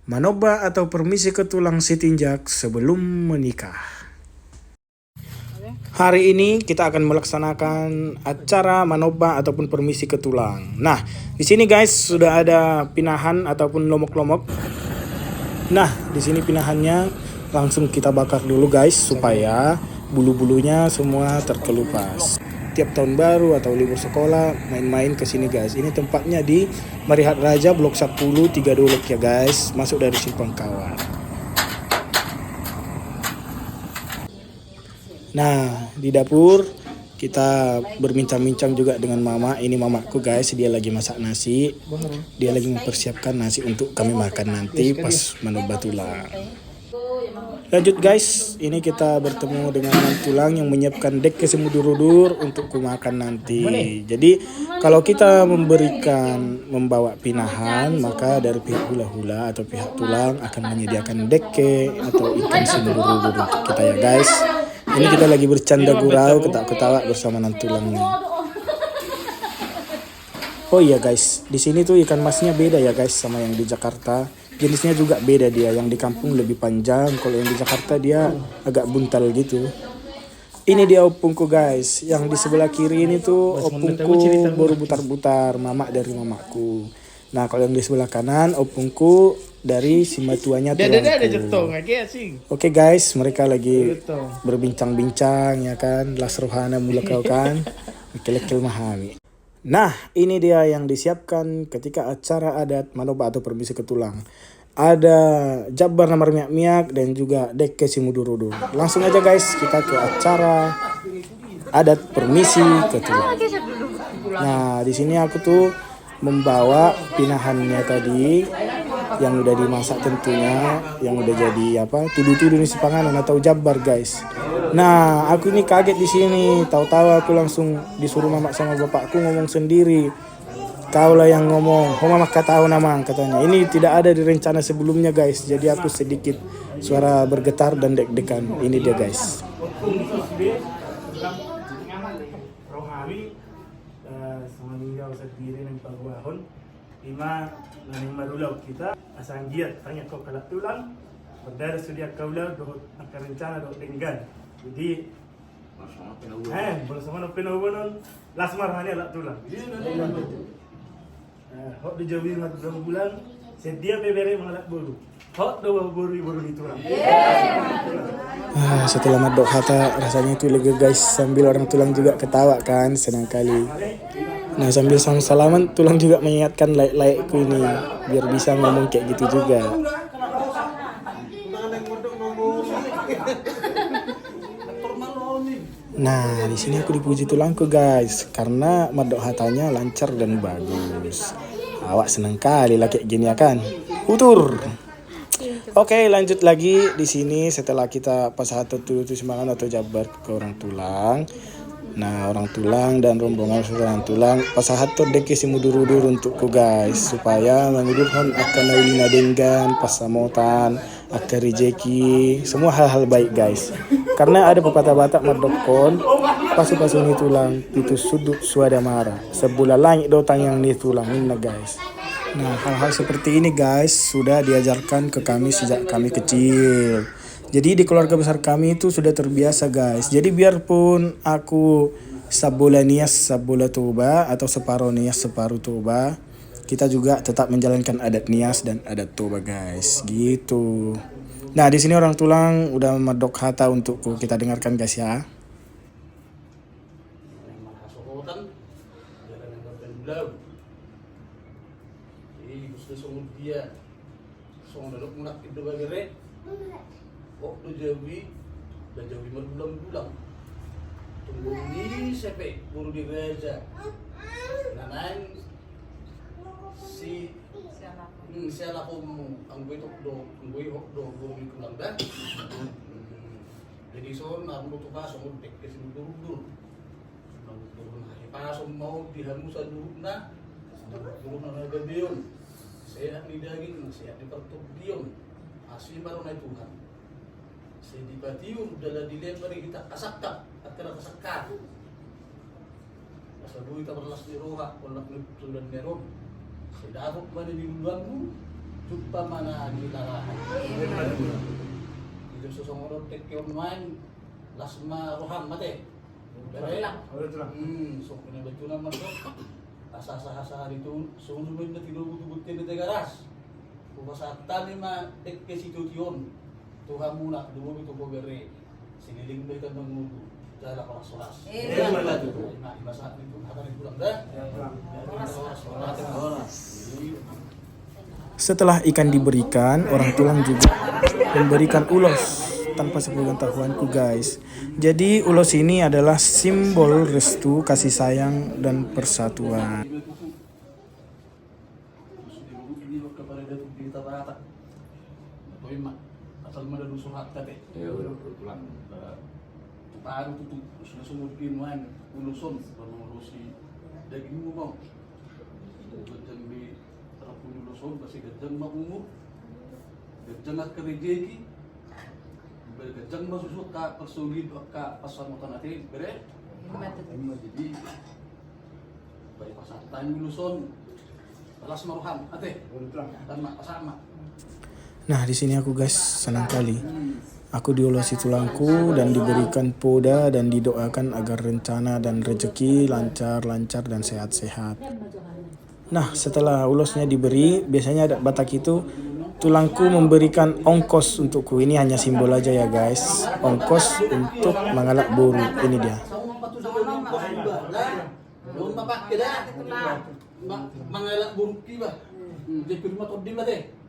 Manoba atau permisi ke tulang si tinjak sebelum menikah. Hari ini kita akan melaksanakan acara manoba ataupun permisi ke tulang. Nah, di sini guys sudah ada pinahan ataupun lomok-lomok. Nah, di sini pinahannya langsung kita bakar dulu guys supaya bulu-bulunya semua terkelupas. Tiap tahun baru atau libur sekolah main-main ke sini guys. Ini tempatnya di Marihat Raja Blok 10 3 Dolok ya guys. Masuk dari Simpang Kawat. Nah, di dapur kita berbincang-bincang juga dengan mama. Ini mamaku guys, dia lagi masak nasi. Dia lagi mempersiapkan nasi untuk kami makan nanti pas manoba tulang. Lanjut guys, ini kita bertemu dengan tulang yang menyiapkan dek kesemudur-udur untuk kumakan nanti. Jadi kalau kita membawa pinahan, maka dari pihak hula-hula atau pihak tulang akan menyediakan deke atau ikan semudur-udur untuk kita ya guys. Ini kita lagi bercanda gurau, ketawa-ketawa bersama tulangnya. Oh iya guys, di sini tuh ikan masnya beda ya guys sama yang di Jakarta. Jenisnya juga beda dia, yang di kampung lebih panjang, kalau yang di Jakarta dia agak buntal gitu. Ini dia opungku guys, yang di sebelah kiri ini tuh opungku baru butar-butar, mamak dari mamaku. Nah kalau yang di sebelah kanan opungku dari si matuanya tulangku. Oke guys, mereka lagi berbincang-bincang ya kan, las rohana mula kau kan, lekil mahami. Nah, ini dia yang disiapkan ketika acara adat manoba atau permisi ke tulang. Ada jabar namar miak-miak dan juga deke simudurudu. Langsung aja guys, kita ke acara adat permisi ke tulang. Nah, di sini aku tuh membawa pinahannya tadi yang udah dimasak tentunya, yang udah jadi tudu-tudu nih panganan atau jabar guys. Nah, aku ini kaget di sini. Tahu-tahu aku langsung disuruh mama sama bapakku ngomong sendiri. Kaulah yang ngomong. Oh mama tahu nama katanya. Ini tidak ada di rencana sebelumnya guys. Jadi aku sedikit suara bergetar dan deg-degan. Ini dia guys. Kita asang giat tanya kau kalak tulang berdara sedia kaulah doh akan rencana doh tenggan. Jadi bersama penawanan lasmar hanya lak tulang. Hok dijawi mat 2 bulan sedia bebere mengalak bulu. Hok do buru di tulang. Setelah madok hata rasanya itu lega guys, sambil orang tulang juga ketawa kan, senang kali. Nah sambil salaman tulang juga mengingatkan layak-layakku ini biar bisa ngomong kayak gitu juga. Nah di sini aku dipuji tulangku guys karena madok hatanya lancar dan bagus. Awak senang kali lah kayak gini ya kan? Utur. Oke, lanjut lagi di sini setelah kita pas satu semangat atau jabar ke orang tulang. Nah, orang tulang dan rombongan orang tulang pasahat to deke si mudur-udur untukku guys supaya mengudurkan akan nailina denggan pasamotan akan rejeki semua hal-hal baik guys. Karena ada pepatah Batak merdokon pasu-pasu ni tulang itu sudut suada marah sebulan langit dotang yang ni tulang ini guys. Nah, hal-hal seperti ini guys sudah diajarkan ke kami sejak kami kecil. Jadi di keluarga besar kami itu sudah terbiasa guys. Jadi biarpun aku sabola nias sabola toba atau separuh nias separuh toba, kita juga tetap menjalankan adat nias dan adat toba guys. Gitu. Nah di sini orang tulang udah medok hata untukku, kita dengarkan guys ya. Kok Jawi berbulan-bulan tunggu di sepe buru di gereja nanang si siapa kamu anggoy do buru di tulang dah jadi son aku tuh pas mau tek ke sini dulu pas mau dihamusan dulu nah dulu nana gabion sehat di daging sehat di perut dion asli baru naik Tuhan. Saya dibatiun dalam dilempar kita kasakak atau kasakak. Masa dulu kita berlas di roha, kolak dan neron. Saya daruk mana di duluanmu, Jumpa mana gilarahan. Itu sosong tekyon main lasma roham mate. Bere. So kena betul nama tu. Asa-asa itu sunubin na tinubutubutin na tegaras. Kupasatan ni ma tekke sitution. Tuhan muna dulu itu bere. Siniling mereka mengudu. Jalan kelas-kelas. Nah, masa itu akan pulang dah. Setelah ikan diberikan, orang tulang juga memberikan ulos tanpa sepengetahuanku guys. Jadi ulos ini adalah simbol restu, kasih sayang, dan persatuan. Asal mana dulu surat tadi. Pulang. Baru tutup sudah sumurkin main uluson berurusi daging mau. Gajang di terapun uluson kasi gajang maungu. Gajang at kerejeki. Gajang masusuk ka persulid ka pasar motor natin. Bere. Jadi baik pasar time uluson. Alas maruham ate. Tama sama. Nah di sini aku guys senang kali. Aku diulosi tulangku dan diberikan poda dan didoakan agar rencana dan rezeki lancar dan sehat-sehat. Nah setelah ulosnya diberi, biasanya ada Batak itu tulangku memberikan ongkos untukku. Ini hanya simbol aja ya guys. Ongkos untuk mengalak boru. Ini dia. Mengalak boru kiba. Di firma tadi mate.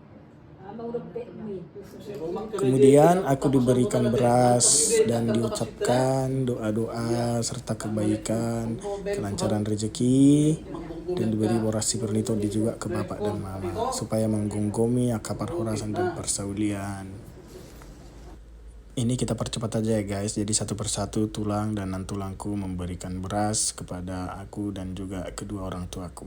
Kemudian aku diberikan beras dan diucapkan doa-doa serta kebaikan, kelancaran rezeki, dan diberi borasi pernito juga ke bapak dan mama supaya menggonggomi akapar horasan dan persaulian. Ini kita percepat aja ya guys. Jadi satu persatu tulang dan nan tulangku memberikan beras kepada aku dan juga kedua orang tuaku.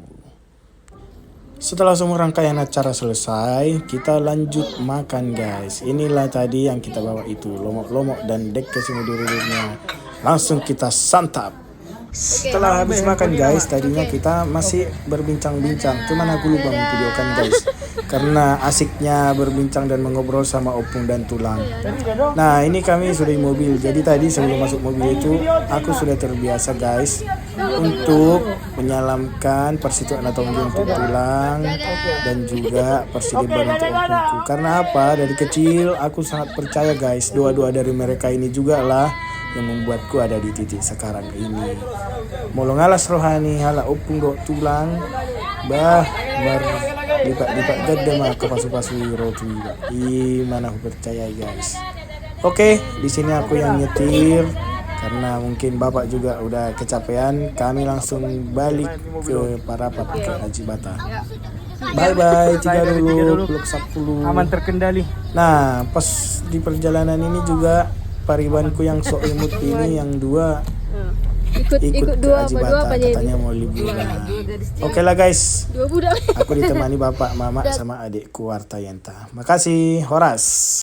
Setelah semua rangkaian acara selesai, kita lanjut makan guys. Inilah tadi yang kita bawa itu, lomok-lomok dan dek kesimudurudurnya. Langsung kita santap. Setelah habis makan guys, tadinya kita masih berbincang-bincang. Cuman aku lupa memvideokan guys. Karena asiknya berbincang dan mengobrol sama opung dan tulang. Nah ini kami sudah di mobil. Jadi tadi sebelum masuk mobil itu, aku sudah terbiasa guys untuk menyalamkan persituan atau untuk tulang dan juga persidiban untuk opungku. Karena apa? Dari kecil aku sangat percaya guys, doa-doa dari mereka ini juga lah yang membuatku ada di titik sekarang ini. Molong alas rohani hala opung do tulang bah lipat-lipat gede mah ke pasu-pasu roti. Mana aku percaya guys. Oke, di sini aku yang nyetir karena mungkin bapak juga udah kecapean. Kami langsung balik ke Parapat ke Haji Bata. Bye bye, tiga dulu, peluk 10. Aman terkendali. Nah, pas di perjalanan ini juga paribanku yang sok imut ini yang dua ikut ke Haji Bata, katanya mau liburan. Oke lah guys, aku ditemani bapak, mama, sama adikku Wartayenta. Makasih, Horas.